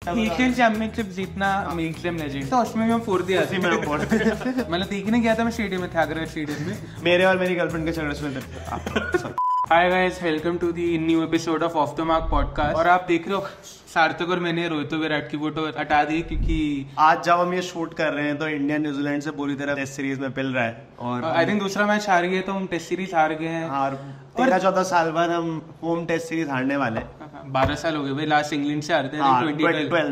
Asian championship जीतना मेक्सम legend, तो उसमें भी हम फोर्थ ही आते हैं। मतलब देखने गया था मैं स्टेडियम में, आगरा स्टेडियम में, मेरे और मेरी गर्लफ्रेंड के झगड़े में। Hi guys, welcome to the new episode of the Mark podcast. और आप देख रहे हो सार्थक और मैंने रोहित विराट की फोटो हटा दी क्योंकि आज जब हम ये शूट कर रहे हैं तो इंडिया न्यूजीलैंड से पूरी तरह टेस्ट सीरीज में पिल रहा है और आई थिंक दूसरा मैच हार गए, तो हम टेस्ट सीरीज हार गए हैं। और 13-14 साल बाद हम होम टेस्ट सीरीज हारने वाले हैं। 12 साल हो गए भाई, लास्ट इंग्लैंड से हारते हैं 2012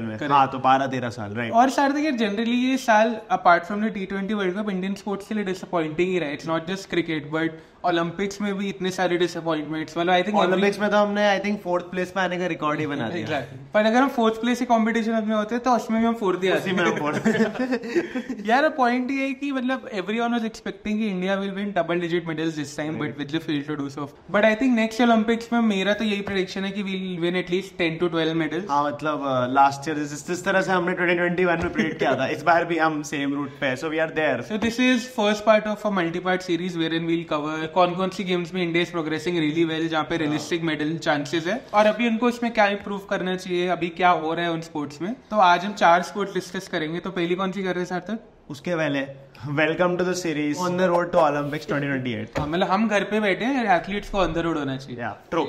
में। हाँ, तो 12-13 साल, राइट। और सार्थक यार, जनरली ये साल apart from the T20 world cup Indian sports के लिए डिसअपॉइंटिंग ही रहा है। It's not just cricket but Olympics में भी इतने सारे डिसअपॉइंटमेंट्स। मतलब आई थिंक ओलंपिक्स में तो हमने आई थिंक 4th प्लेस पे आने का रिकॉर्ड ही बना दिया। पर अगर हम 4th प्लेस के कंपटीशन में होते तो उसमें भी हम 4th ही आते। यार पॉइंट ये है कि मतलब एवरीवन वाज एक्सपेक्टिंग कि India will win double digit medals this time, but with the fail to do so. But I think next Olympics में मेरा तो यही प्रेडिक्शन है कि we will win at least 10 to 12 medals. हाँ, मतलब लास्ट ईयर जिस तरह से हमने 2021 में प्रेडिक्ट किया था, इस बार भी हम सेम रूट पे, so we are there. So this is first part of a multi part series wherein we will cover कौन-कौन सी गेम्स में India is progressing really well, जहाँ पे रियलिस्टिक मेडल चांसेस है और अभी उनको इसमें क्या इंप्रूव करना चाहिए, अभी क्या हो रहा है उन स्पोर्ट्स में। तो आज हम 4 स्पोर्ट्स डिस्कस करेंगे। तो पहली कौन सी कर रहे हैं सार्थक? उसके पहले welcome to the series on the road to Olympics 2028। मतलब हम घर पे बैठे हैं, एथलीट्स को ऑन द रोड होना चाहिए। ट्रू।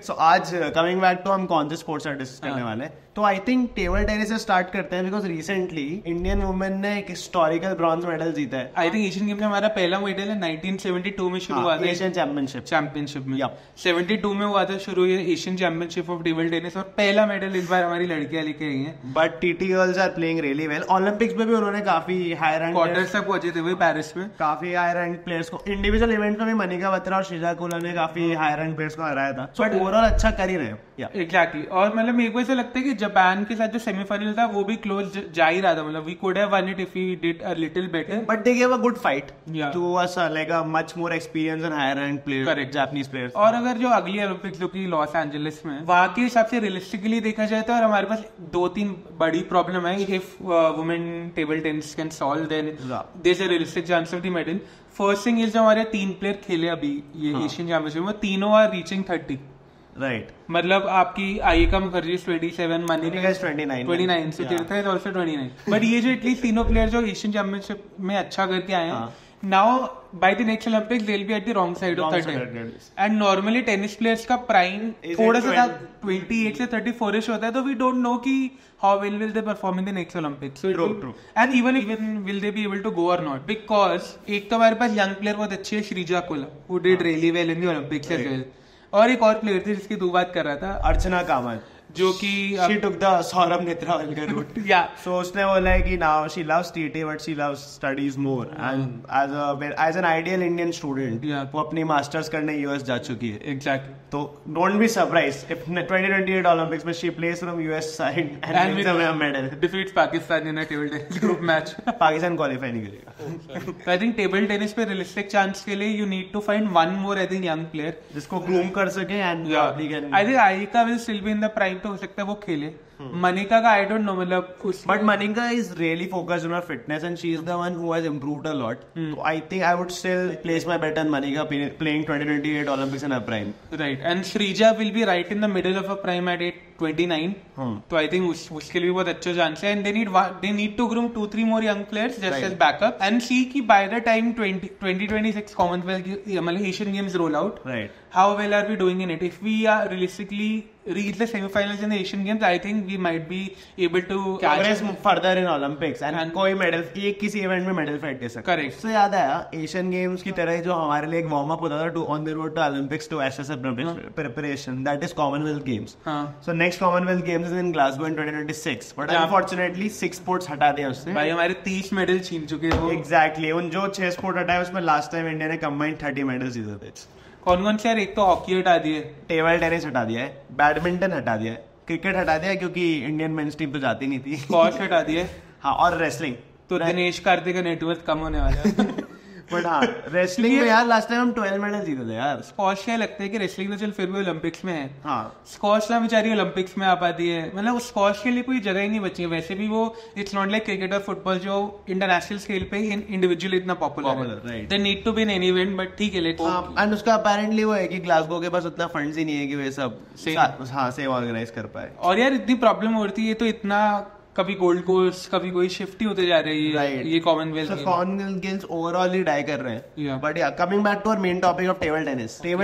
सो आज कमिंग बैक टू हम कौन से स्पोर्ट्स डिस्कस करने वाले हैं, तो आई थिंक टेबल टेनिस से स्टार्ट करते हैं बिकॉज रिसेंटली इंडियन वुमेन ने एक हिस्टोरिकल ब्रॉन्ज मेडल जीता है। आई थिंक एशियन गेम में हमारा पहला मेडल है 1972 में शुरू हुआ था, एशियन चैंपियनशिप में। 72 में हुआ था शुरू ये Asian championship of table tennis, और पहला मेडल इस बार हमारी लड़कियां लेके आई हैं। But TT girls are playing really well. Olympics में भी उन्होंने काफी हाई रैंक क्वार्टर्स तक पहुंचे थे वही पेरिस में। काफी हाई रैंक प्लेयर्स को इंडिविजुअल इवेंट में भी मनिका बत्रा और श्रीजा कोला ने काफी हाई रैंक प्लेयर्स को हराया था। सो ओवरऑल अच्छा कर ही रहे हैं। एग्जैक्टली। और मतलब मेरे को ऐसा लगता है कि जापान के साथ जो सेमीफाइनल था वो भी क्लोज जा ही रहा था। मतलब we could have won it if we did a little better, but they gave a good fight to us like a much more experience and high rank players, Japanese players. और अगर जो अगली Olympics जो कि Los Angeles में, वहां के हिसाब से रियलिस्टिकली देखा जाए तो हमारे पास 2-3 बड़ी प्रॉब्लम है। If women table tennis can solve then there is a realistic chance of the medal. First thing is जो हमारे 3 प्लेयर खेले अभी ये एशियन चैंपियनशिप में, तीनों आर रीचिंग 30। राइट। मतलब आपकी Ayhika Mukherjee 27, Manika 29, so Tirtha is also 29। But ये जो एटलीस्ट तीनों प्लेयर जो एशियन चैंपियनशिप में अच्छा करके आए हैं, now by the next Olympics they will be at the wrong side of 30। And normally tennis players का प्राइम थोड़ा सा 28 से 34 होता है, तो वी डोंट नो कि how well will they perform in the next Olympics. And even will they be able to go और not, because एक तो हमारे पास यंग प्लेयर बहुत अच्छी है, Sreeja Kola, who did really well in the Olympics as well. और एक और प्लेयर थी जिसकी तू बात कर रहा था, अर्चना कामत, जो कि she took the सौरभ नेत्रावल का रूट। So उसने बोला है कि now she loves TT but she loves studies more and as an ideal Indian student वो अपनी मास्टर्स करने US जा चुकी है। Exactly. तो don't be surprised if 2028 Olympics में she plays from US side and wins a medal. Defeats Pakistan in a table tennis group match. Pakistan qualify नहीं करेगा। So I think table tennis पे realistic chance के लिए you need to find one more I think young player जिसको groom कर सके and I think आयिका will still be in the prime, तो हो सकता है वो खेले। मनिका का आई डोंट नो, मतलब but Manika is really focused on her fitness and she is the one who has improved a lot. So I think I would still place my bet on Manika playing 2028 Olympics in her prime. Right, and Shrija will be right in the middle of her prime at 29. तो I think उसके लिए बहुत अच्छा chance है। And they need to groom 2-3 more young players just as backup and see कि by the time 2026 Commonwealth मतलब Asian Games roll out, how well are we doing in it? If we are realistically reach the semi-finals in the Asian Games, I think we might be able to progress further in Olympics and कोई medal एक किसी event में medal fight कर सकता है। Correct. तो याद आया एशियन गेम्स की तरह जो हमारे लिए एक वार्म अप होता था to on the road to Olympics to SS preparation, that is Commonwealth Games. So next Commonwealth Games is in Glasgow in 2026, but unfortunately 6 sports हटा दिए उससे। भाई हमारे 30 मेडल छीन चुके हैं। एग्जैक्टली, उन जो 6 स्पोर्ट हटाए उसमें लास्ट टाइम इंडिया ने कंबाइंड 30 मेडल्स जीते थे। कौन से यार? एक तो हॉकी हटा दिए, टेबल टेनिस हटा दिया है, बैडमिंटन हटा दिया है, क्रिकेट हटा दिया क्योंकि इंडियन मेंस टीम तो जाती नहीं थी, स्क्वॉश हटा दिए, हाँ, और रेसलिंग। तो दिनेश कार्तिक का नेटवर्थ कम होने वाला है। बट हाँ रेसलिंग में यार लास्ट टाइम हम 12 मेडल जीते थे यार। स्क्वॉश क्या लगता है कि रेसलिंग तो चल फिर भी ओलंपिक्स में है, हाँ स्क्वॉश ना बेचारी ओलंपिक्स में आ पाती है, मतलब स्क्वॉश के लिए कोई जगह ही नहीं बची है। वैसे भी वो इट्स नॉट लाइक क्रिकेट और फुटबॉल जो इंटरनेशनल स्केल पे इंडिविजुअल इतना पॉपुलर है, they need to be in any event, but ठीक है लेट। एंड उसका अपेरेंटली वो है कि ग्लासगो के पास उतना फंड्स ही नहीं है कि वे सब सेम ऑर्गेनाइज कर पाए। और यार इतनी प्रॉब्लम होती है तो इतना कभी गोल्ड कोस्ट कभी कोई शिफ्ट ही होते जा रही है ये कॉमनवेल्थ गेम्स ओवरऑल ही डाई कर रहे हैं। बट या coming back to our main topic of table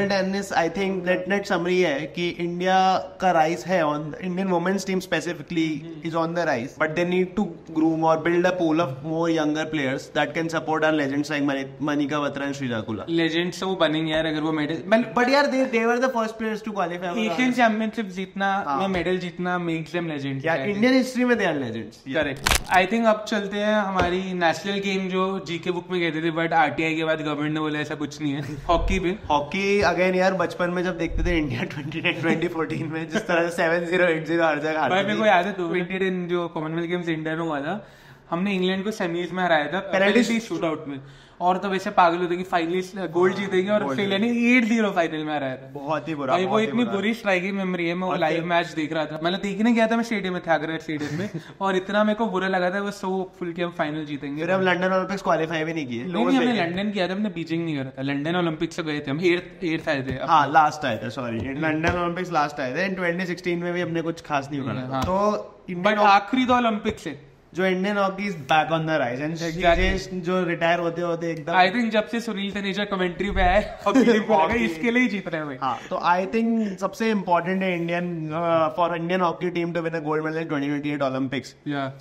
tennis I think net summary है कि इंडिया का राइज है on Indian women's team specifically is on the rise, but they need to groom और build a pool of more younger players that can support our legends like Manika Batra and श्रीजाकुला। Legends वो बनेंगे यार अगर वो medal, but यार they were the first players to qualify Asian championship जीतना medal जीतना makes them legends यार इंडियन हिस्ट्री में they are correct. I think अब चलते हैं हमारी नेशनल गेम जो जीके बुक में कहते थे बट आरटीआई के बाद गवर्नमेंट ने बोला ऐसा कुछ नहीं है। हॉकी पे हॉकी अगेन यार बचपन में जब देखते थे इंडिया 2014 में जिस तरह से 7-0 8-0 हर जगह भाई मेरे को याद है 2010 जो कॉमनवेल्थ गेम्स इंडिया में हुआ था, हमने इंग्लैंड को सेमीज में हराया था पेनल्टी शूट आउट में, और तो वैसे पागल होते कि फाइनलिस्ट गोल्ड जीतेंगे और ऑस्ट्रेलिया ने 8-0 फाइनल में हराया था। बहुत ही बुरा, वो इतनी बुरी स्ट्राइकिंग मेमोरी है। मैं वो लाइव मैच देख रहा था, मतलब देखने गया था मैं स्टेडियम में था, आगरा स्टेडियम में, और इतना मेरे को बुरा लगा था वो सो फुल के हम फाइनल जीतेंगे। फिर हम लंदन ओलंपिक्स क्वालीफाई भी नहीं किए। नहीं हमने लंदन किया था, हमने बीजिंग नहीं करा था। लंदन ओलंपिक्स से गए थे हम, 8th आए थे। हाँ लास्ट आए थे, सॉरी लंदन ओलंपिक्स लास्ट आए थे। 2016 में भी हमने कुछ खास नहीं करा, तो बट आखिरी दो ओलंपिक्स है जो Indian hockey is back on the rise and Sreejesh जो रिटायर होते होते एकदम, आई थिंक जब से सुनील तनेजा कमेंट्री पे आए हॉकी टीम को लगा इसके लिए ही जीत रहे हैं भाई। हाँ तो आई थिंक सबसे इम्पोर्टेंट है for Indian hockey team to win a gold medal 2028 Olympics,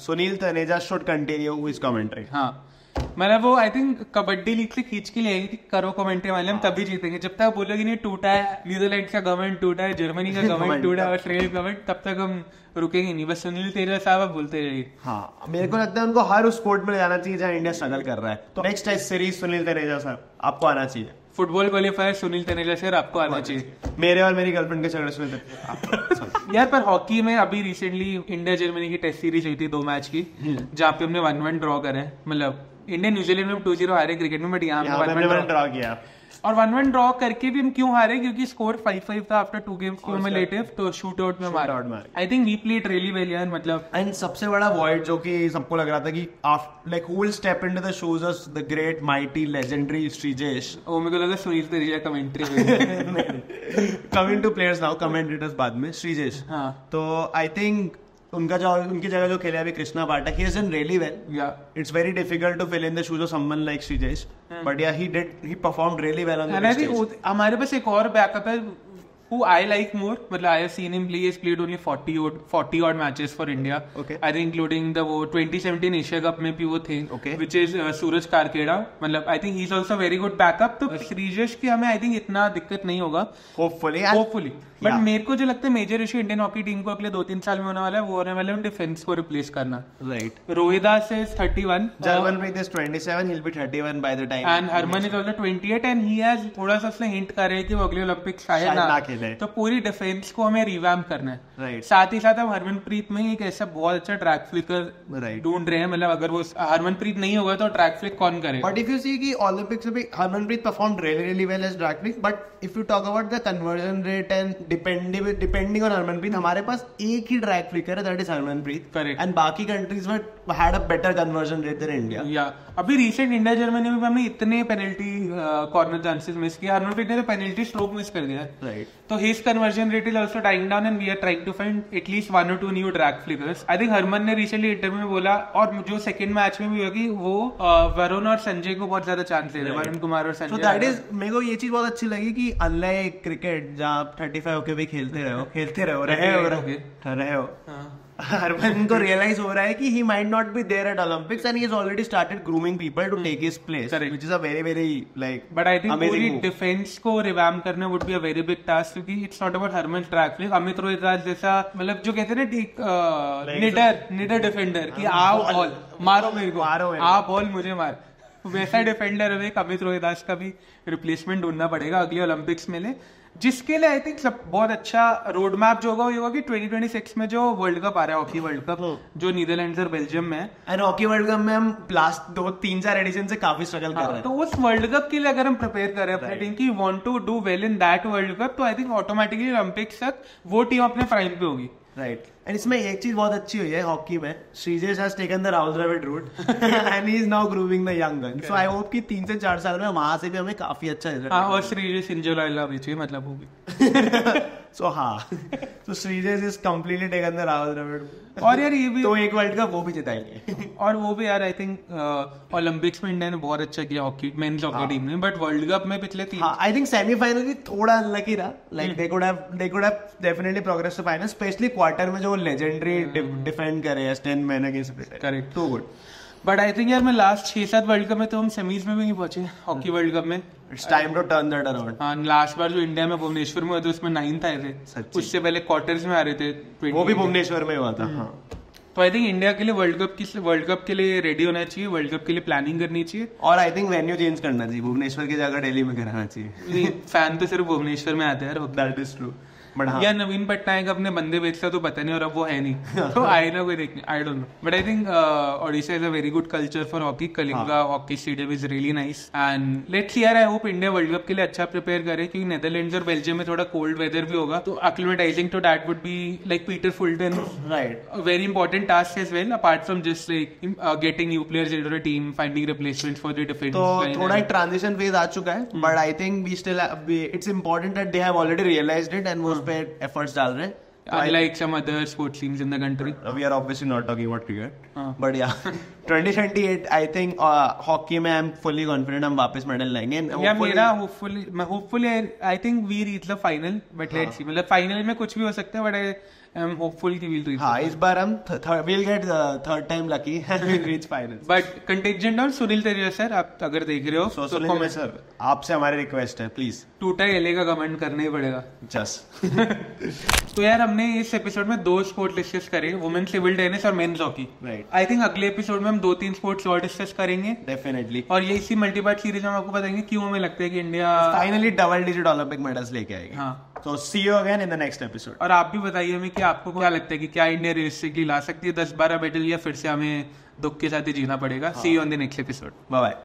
Sunil Taneja should continue his commentary. हाँ मतलब वो आई थिंक कबड्डी लीग से खींच के लिए कि करो कमेंट्री वाले हम तभी जीतेंगे, जब तक बोलोगे नहीं टूटा है नीदरलैंड का गवर्नमेंट टूटा है, जर्मनी का गवर्नमेंट टूटा है, ऑस्ट्रेलिया का गवर्नमेंट, तब तक हम रुकेंगे नहीं। बस सुनील तनेजा साहब बोलते रहिए। हाँ मेरे को लगता है उनको हर उस स्पोर्ट में जाना चाहिए जहाँ इंडिया स्ट्रगल कर रहा है। तो next test series Sunil Taneja साहब आपको आना चाहिए। Football qualifier Sunil Taneja sir आपको आना चाहिए। मेरे और मेरी गर्लफ्रेंड के झगड़े सुनील यार पर हॉकी में अभी रिसेंटली इंडिया जर्मनी की टेस्ट सीरीज हुई थी 2 मैच की, जहाँ पे हमने 1-1 ड्रॉ करे, मतलब इंडिया न्यूजीलैंड में 2-0 हारे क्रिकेट में, बट यहाँ पे 1-1 ड्रॉ किया। और 1-1 ड्रॉ करके भी हम क्यों हारे, क्योंकि स्कोर 5-5 था आफ्टर 2 गेम्स क्यूमुलेटिव, तो शूट आउट में मारा। I think we played really well यार, मतलब एंड सबसे बड़ा वॉइड जो कि सबको लग रहा था कि like who will step into the shoes of the great mighty legendary Sreejesh, ओ मेरे को लगा Sunil Taneja commentary coming to players now commentators बाद में श्रीजेश। हाँ तो आई थिंक उनकी जगह जो खेले अभी कृष्णा पाठक, he has done really well. Yeah. It's very difficult to fill in the shoes of someone like Shrijesh. But yeah, he performed really well on the big stage. हमारे पास एक और बैकअप है who I like more, मतलब I have seen him play. He's played only 40 odd matches for India. Okay. I think including the वो 2017 Asia Cup में भी वो थे. Okay. Which is सूरज कारकेड़ा. मतलब I think he's also very good backup. तो श्रीजेश की हमें I think इतना दिक्कत नहीं होगा. Hopefully. बट मेरे को जो लगता है major issue Indian hockey team को अगले 2-3 साल में होने वाला है, वो होने वाला है डिफेंस को रिप्लेस करना। Right. Rohidas is 31, Jarmanpreet is 27, he'll be 31 by the time, and Harman is also 28 and he has थोड़ा सा उसने हिंट कर रहे हैं कि वो अगले ओलंपिक्स शायद ना खेले, तो पूरी डिफेंस को हमें रिवैम्प करना है। राइट। साथ ही साथ हम हरमनप्रीत में एक ऐसा बहुत अच्छा ट्रैक फ्लिकर ढूंढ रहे हैं, मतलब अगर वो हरमनप्रीत नहीं होगा तो ट्रैक फ्लिक कौन करेगा। बट इफ यू सी कि ओलंपिक्स में भी Harmanpreet performed really well as drag flick, but if you talk about the conversion rate and depending on Harmanpreet, हमारे पास एक ही ट्रैक फ्लिकर है, that is Harmanpreet. Correct. And बाकी कंट्रीज में had a better conversion rate than India. या अभी recent India Germany में हमने इतने पेनल्टी कॉर्नर चांसेस मिस किया, हरमनप्रीत ने तो पेनल्टी स्ट्रोक मिस कर दिया। राइट। तो his conversion rate is also dying down and we are trying to find at least 1 or 2 new drag flickers. I think Harman ने रिसेंटली इंटरव्यू में बोला, और जो सेकंड मैच में भी हुआ कि वो वरुण और संजय को बहुत ज्यादा चांस दे रहे हैं, वरुण कुमार और संजय। सो दैट इज, मेरे को ये चीज बहुत अच्छी लगी कि अनलाइक क्रिकेट जहाँ 35 होके भी खेलते रहे हो हरमन को रियलाइज हो रहा है कि he might not be there at Olympics and he has already started grooming people to take his place, which is a very like, but I think पूरी डिफेंस को रिवैम्प करना would be a very big task, क्योंकि it's not about Harman track flick, Amit Rohit जैसा, मतलब जो कहते हैं ना निडर डिफेंडर कि आओ बॉल मारो मेरे को, आ बॉल मुझे मार, वैसा डिफेंडर है। अमित रोहिदास का भी रिप्लेसमेंट ढूंढना पड़ेगा अगले ओलंपिक्स में ले। जिसके लिए आई थिंक सब बहुत अच्छा रोड मैप जो होगा वो होगा कि 2026 में जो वर्ल्ड कप आ रहा है, हॉकी वर्ल्ड कप, जो नीदरलैंड्स और बेल्जियम में है। एंड हॉकी वर्ल्ड कप में हम लास्ट 2-3-4 एडिशन से काफी स्ट्रगल कर रहे हैं। तो उस वर्ल्ड कप के लिए अगर हम प्रिपेयर करें अपनी टीम की, want to do well in that world cup, तो आई थिंक ऑटोमेटिकली ओलंपिक्स तक वो टीम अपने प्राइम पे होगी। राइट। एंड इसमें एक चीज बहुत अच्छी हुई है हॉकी में, Sreejesh has taken the Rahul Dravid route and he is now grooming the young gun. So I hope कि 3 से 4 साल में वहां से भी हमें काफी अच्छा रिजल्ट। हां, और श्रीजेश इंजोलाइला भी चाहिए, मतलब होगी। सो हाँ, तो Sreejesh is completely taken the Rahul Dravid. और यार ये भी तो एक वर्ल्ड कप वो भी जिताएंगे। और वो भी यार आई थिंक ओलंपिक्स में इंडिया ने बहुत अच्छा किया हॉकी, मेंस हॉकी टीम ने, बट वर्ल्ड कप में पिछले 3 आई थिंक सेमीफाइनल भी थोड़ा अनलकी रहा। Like they could have definitely progress to final, specially quarter में जो लेजेंडरी डिफेंड करे ten man against Britain. Correct, too good. But I think यार मैं लास्ट 6-7 वर्ल्ड कप में तो हम सेमीज में भी नहीं पहुंचे हॉकी वर्ल्ड कप में। It's time to turn that around. हाँ, लास्ट बार जो इंडिया में भुवनेश्वर में हुए थे उसमें 9th आए थे, उससे पहले क्वार्टर्स में आ रहे थे, वो भी भुवनेश्वर में हुआ था। हाँ, तो आई थिंक इंडिया के लिए वर्ल्ड कप के लिए रेडी होना चाहिए, वर्ल्ड कप के लिए प्लानिंग करनी चाहिए, और आई थिंक वेन्यू चेंज करना चाहिए, भुवनेश्वर की जगह दिल्ली में कराना चाहिए। फैन तो सिर्फ भुवनेश्वर में आते हैं। That is true. बट हाँ, या नवीन पटनायक अपने बंदे बेचता तो पता नहीं, और अब वो है नहीं, तो आए ना कोई देखने, I don't know. But I think Odisha is a very good culture for hockey. Kalinga hockey stadium is really nice, and let's see यार, I hope India world cup के लिए अच्छा प्रिपेयर करे, क्योंकि नेदरलैंड्स और बेल्जियम में थोड़ा कोल्ड वेदर भी होगा, तो acclimatising to that would be like Peter Fulton, right, very important task as well, apart from just like getting new players into the team, finding replacements for the defence. तो थोड़ा एक transition phase आ चुका है, but I think we still it's important that they have already realised it and वो उस पे efforts डाल रहे हैं। Unlike some other sports teams in the country. We are obviously not talking about cricket. But yeah, 2028 I think hockey में I'm fully confident हम वापस medal लाएंगे। या मेरा hopefully I think we reach the final, but let's see, मतलब final में कुछ भी हो सकता है, but I am hopeful कि we'll reach. हाँ, इस बार हम we'll get third time lucky and we'll reach finals. But contingent on Sunil तेरिया सर, आप अगर देख रहे हो तो सुनील सर आपसे हमारी रिक्वेस्ट है, प्लीज टूटा एले का कमेंट करना ही पड़ेगा। जस्ट तो यार हमने इस एपिसोड में 2 स्पोर्ट डिस्कस करे, वुमेन सिविल टेनिस और men's hockey. Right. I think अगले एपिसोड में हम 2-3 स्पोर्ट्स और डिस्कस करेंगे डेफिनेटली, और ये इसी मल्टीपार्ट सीरीज में आपको बताएंगे क्यों हमें लगता है कि India finally double digit Olympic medals लेके आएगी। हाँ, तो see you again in the next episode. और आप भी बताइए हमें कि आपको क्या लगता है कि क्या इंडिया रियलिस्टिकली ला सकती है 10-12 मेडल, या फिर से हमें दुख के साथ ही जीना पड़ेगा। See you on the next episode. Bye bye.